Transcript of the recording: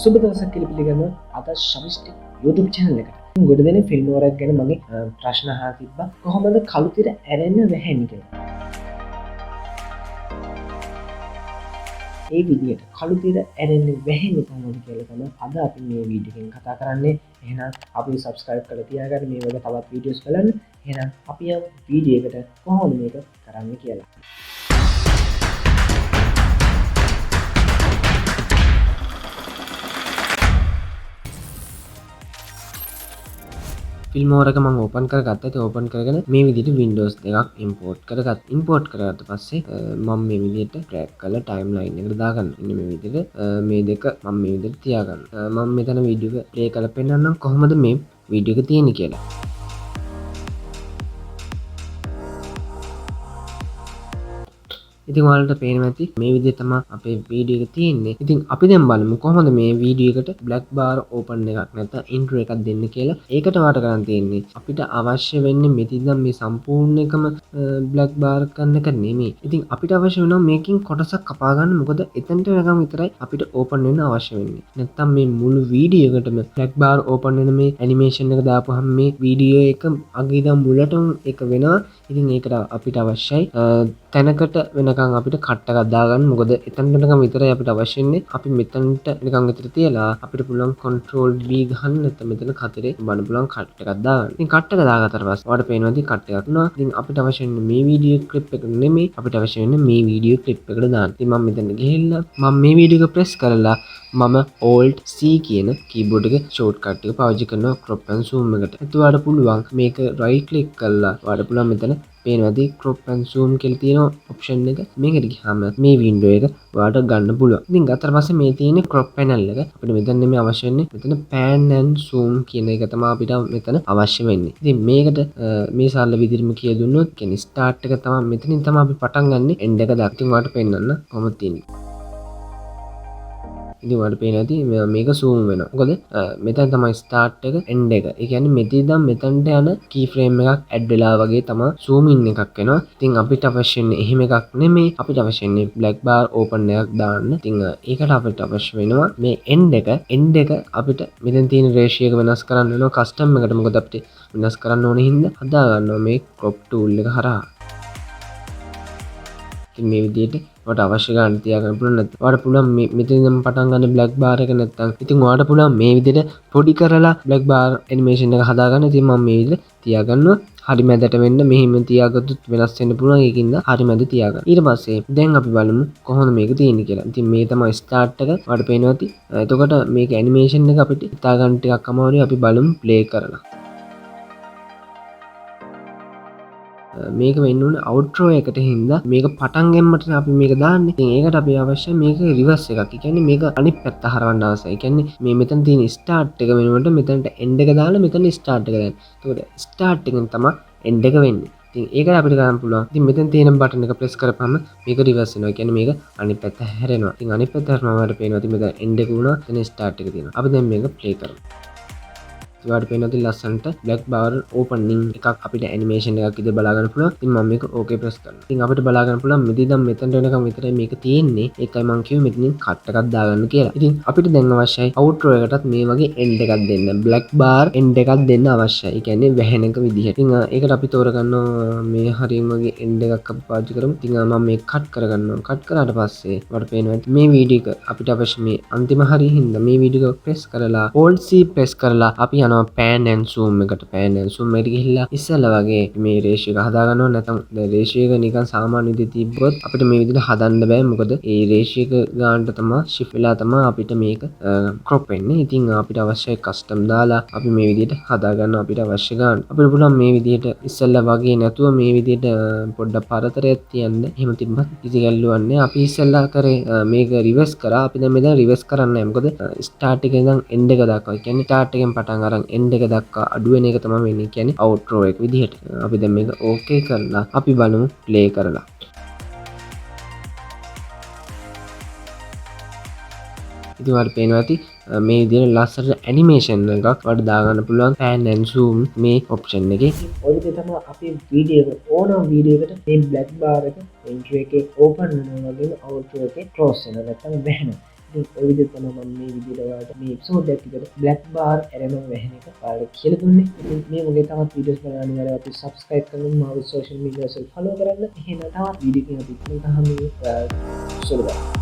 සුබ දවසක් කියලා පිළිගන්නවා අද ශවිෂ්ටි YouTube channel එකට. ගොඩ දෙනේ ෆිල්ම් වරක් ගැන මගේ ප්‍රශ්න අහලා තිබ්බා. කොහොමද කළු තිර ඇරෙන්න වැහෙන්නේ කියලා. ඒ විදිහට කළු තිර ඇරෙන්න වැහෙන්නේ කොහොමද කියලා තමයි අද අපි මේ වීඩියෝ එකෙන් කතා කරන්නේ. එහෙනම් අපි subscribe කරලා තියාගන්න මේ වගේ තවත් වීඩියෝස් බලන්න. එහෙනම් අපි යමු වීඩියෝ එකට කොහොමද මේක කරන්නේ කියලා. ෆිල්ම් එක මම ඕපන් කරගත්තා. ඒක ඕපන් කරගෙන මේ විදිහට Windows දෙකක් import කරගත්තා. import කරගත්ත පස්සේ මම මේ විදිහට drag කරලා timeline එකට දාගන්න. ඉන්න මේ විදිහට මේ දෙක මම මේ විදිහට තියාගන්න. මම මෙතන වීඩියෝ එක play කරලා පෙන්නන්නම් කොහොමද මේ වීඩියෝ එක තියෙන්නේ කියලා. ඉතින් ඔයාලට පේනවා ඇති මේ විදිහට තමයි අපේ වීඩියෝ එක තියෙන්නේ. ඉතින් අපි දැන් බලමු කොහොමද මේ වීඩියෝ එකට black bar open එකක් නැත්නම් intro එකක් දෙන්න කියලා. ඒකට වාට කරන් තියෙන්නේ අපිට අවශ්‍ය වෙන්නේ මෙතින් මේ සම්පූර්ණ එකම black bar කරන එක නෙමෙයි. ඉතින් අපිට අවශ්‍ය වෙනවා මේකෙන් කොටසක් කපා ගන්න. මොකද එතනට වෙනකම් විතරයි අපිට open වෙන්න අවශ්‍ය වෙන්නේ. නැත්නම් මේ මුළු වීඩියෝ එකටම black bar open වෙන මේ animation එක දාපුවහම මේ වීඩියෝ එක අගේ ඉඳන් මුලටම එක වෙනවා. ඉතින් ඒකට අපිට අවශ්‍යයි තැනකට වෙනකන් අපිට කට් එකක් දාගන්න. මොකද එතනට වෙනකම් විතරයි අපිට අවශ්‍ය වෙන්නේ. අපි මෙතනට වෙනකන් විතර තියලා අපිට පුළුවන් control V ගහන්න නැත්නම් මෙතන කතරේ බලන්න පුළුවන් කට් එකක් දාගන්න. ඉතින් කට් එක දාගත්තට පස්සේ ඔයාලට පේනවා ඉතින් කට් එකක් නවා. ඉතින් අපිට අවශ්‍ය වෙන්නේ මේ වීඩියෝ ක්ලිප් එක නෙමෙයි. අපිට අවශ්‍ය වෙන්නේ මේ වීඩියෝ ක්ලිප් එකට දාන්න. ඉතින් මම මෙතන ගිහිල්ලා මම මේ වීඩියෝ එක ප්‍රෙස් කරලා මම Alt C කියන කීබෝඩ් එක shortcut එක පාවිච්චි කරනවා crop and zoom එකට. ඒත් ඔයාලට පුළුවන් මේක right click කරලා ඔයාලට පුළුවන් මෙතන පේනවාද crop and zoom කියලා තියෙන option එක. මේකට ගියාම මේ window එක ඔයාලට ගන්න පුළුවන්. ඉතින් ගත්තට පස්සේ මේ තියෙන්නේ crop panel එක. අපිට මෙතන නෙමෙයි අවශ්‍ය වෙන්නේ. මෙතන pan and zoom කියන එක තමයි අපිට මෙතන අවශ්‍ය වෙන්නේ. ඉතින් මේකට මේ සරල විදිහටම කියලා දුන්නොත් කියන්නේ start එක තමයි මෙතනින් තමයි අපි පටන් ගන්නෙ end එක දක්වා. ඉතින් ඔයාලට පෙන්නන්න කොහොමද තියෙන්නේ. ඉතින් ඔයාලට පේනවා ඇති මේක zoom වෙනවා. මොකද මෙතන තමයි start එක end එක. ඒ කියන්නේ මෙතන ඉඳන් මෙතනට යන key frame එකක් add වෙලා වගේ තමයි zoom in එකක් වෙනවා. ඉතින් අපිට අවශ්‍ය වෙන්නේ එහෙම එකක් නෙමෙයි. අපිට අවශ්‍ය වෙන්නේ black bar open එකක් දාන්න. ඉතින් ඒකට අපිට අවශ්‍ය වෙනවා මේ end එක අපිට මෙතන තියෙන ratio එක වෙනස් කරන්න වෙනවා custom එකට. මොකද අපිට වෙනස් කරන්න ඕනේ හින්දා හදා ගන්නවා මේ crop tool එක හරහා. ඉතින් මේ විදිහට ඔයාලට අවශ්‍ය ගන්න තියාගන්න පුළුවන්. නැත්නම් ඔයාලට පුළුවන් මෙතනින්ම පටන් ගන්න black bar එක නැත්නම් ඉතින් ඔයාලට පුළුවන් මේ විදිහට පොඩි කරලා black bar animation එක හදාගන්න. ඉතින් මම මේ විදිහට තියාගන්නවා. හරි මැදට වෙන්න මෙහෙම තියාගත්තොත් වෙනස් වෙන්න පුළුවන්. ඒකින්ද හරි මැද තියාගන්න. ඊට පස්සේ දැන් අපි බලමු කොහොමද මේක තියෙන්නේ කියලා. ඉතින් මේ තමයි start එක. ඔයාලට පේනවා ඇති. එතකොට මේක animation එක අපිට හිතා ගන්න ටිකක් අමාරුයි. අපි බලමු play කරලා. මේක වෙන්න ඕනේ outro එකට හින්දා මේක පටන් ගැනීමට අපි මේක දාන්නේ. ඉතින් ඒකට අපි අවශ්‍ය මේක reverse එකක්. ඒ කියන්නේ මේක අනිත් පැත්ත හරවන්න අවශ්‍යයි. ඒ කියන්නේ මේ මෙතන තියෙන start එක වෙනුවට මෙතනට end එක දාලා මෙතන start එක දාන්න. එතකොට start එකෙන් තමයි end එක වෙන්නේ. ඉතින් ඒකට අපිට ගන්න පුළුවන්. ඉතින් මෙතන තියෙන බටන් එක press කරපුවම මේක reverse වෙනවා. ඒ කියන්නේ මේක අනිත් පැත්ත හැරෙනවා. ඉතින් අනිත් පැත්ත හැරෙනවා වලට පේනවා. ඉතින් මෙතන end එක වුණා. එතන start එක තියෙනවා. අපි දැන් මේක play කරමු. ඔයාලට පේනවා ඉතින් ලස්සනට black bar opening එකක් අපිට animation එකක් ඉදිරිය බලා ගන්න පුළුවන්. ඉතින් මම මේක okay press කරනවා. ඉතින් අපිට බලා ගන්න පුළුවන් මෙතන ඉඳන් මෙතනට වෙනකම් විතරයි මේක තියෙන්නේ. ඒකයි මම කිව්වේ මෙතනින් cut එකක් දාගන්න කියලා. ඉතින් අපිට දැන් අවශ්‍යයි outro එකටත් මේ වගේ end එකක් දෙන්න. black bar end එකක් දෙන්න අවශ්‍යයි. ඒ කියන්නේ වැහෙන එක විදිහට. ඉතින් ඒකට අපි තෝරගන්නවා මේ හරියම වගේ end එකක් අපි පාවිච්චි කරමු. ඉතින් මම මේක cut කරගන්නවා. cut කරාට පස්සේ ඔයාලට පේනවා මේ වීඩියෝ එක අපිට අවශ්‍ය මේ අන්තිම හරිය හින්දා මේ වීඩියෝ එක press කරලා Alt C press කරලා අපි යනවා pan and zoom එකට. pan and zoom එකට ගිහිල්ලා ඉස්සෙල්ලා වගේ මේ ratio එක හදා ගන්නවා. නැත්නම් ratio එක නිකන් සාමාන්‍ය විදිහට තිබ්බොත් අපිට මේ විදිහට හදන්න බෑ. මොකද ඒ ratio එක ගන්නට තමයි shift වෙලා තමයි අපිට මේක crop වෙන්නේ. ඉතින් අපිට අවශ්‍යයි custom දාලා අපි මේ විදිහට හදා ගන්න අපිට අවශ්‍ය ගන්න. අපිට පුළුවන් මේ විදිහට ඉස්සෙල්ලා වගේ නැතුව මේ විදිහට පොඩ්ඩක් පරතරයක් තියන්න. එහෙම තිබ්බත් කිසි ගැල්ලුවක් නැහැ. අපි ඉස්සෙල්ලා කරේ මේක reverse කරා. අපි දැන් මෙතන reverse කරන්නේ නැහැ. මොකද start එකේ ඉඳන් end එක දක්වා. ඒ කියන්නේ start එකෙන් පටන් අරන් end එක දක්වා අඩු වෙන එක තමයි වෙන්නේ. කියන්නේ outro එක විදිහට. අපි දැන් මේක okay කරලා අපි බලමු play කරලා. ඉතින් ඔයාලට පේනවා ඇති මේ විදිහට ලස්සන animation එකක් ඔයාලට දාගන්න පුළුවන් pan and zoom මේ option එකේ. ඔය විදිහට තමයි අපි වීඩියෝ එක ඕනම වීඩියෝ එකට මේ black bar එක intro එකේ open වෙනවා වගේම outro එකේ close වෙනවා නැත්නම් වැහෙනවා. ඉතින් ඔය විදිහට තමයි මම මේ විදිහට ඔයාලට මේ එපිසෝඩ් එකක් විතර බ්ලැක් බාර් ඇරෙනවා වැහෙන එක ඔයාලට කියලා දුන්නේ. ඉතින් මේ වගේ තවත් වීඩියෝස් බලන්න අනිවාර්යයෙන් අපි subscribe කරන්න මාව social media වල follow කරන්න. එහෙනම් තවත් වීඩියෝ එකකින් අපි ඉක්මනට හමු වෙමු. සුබ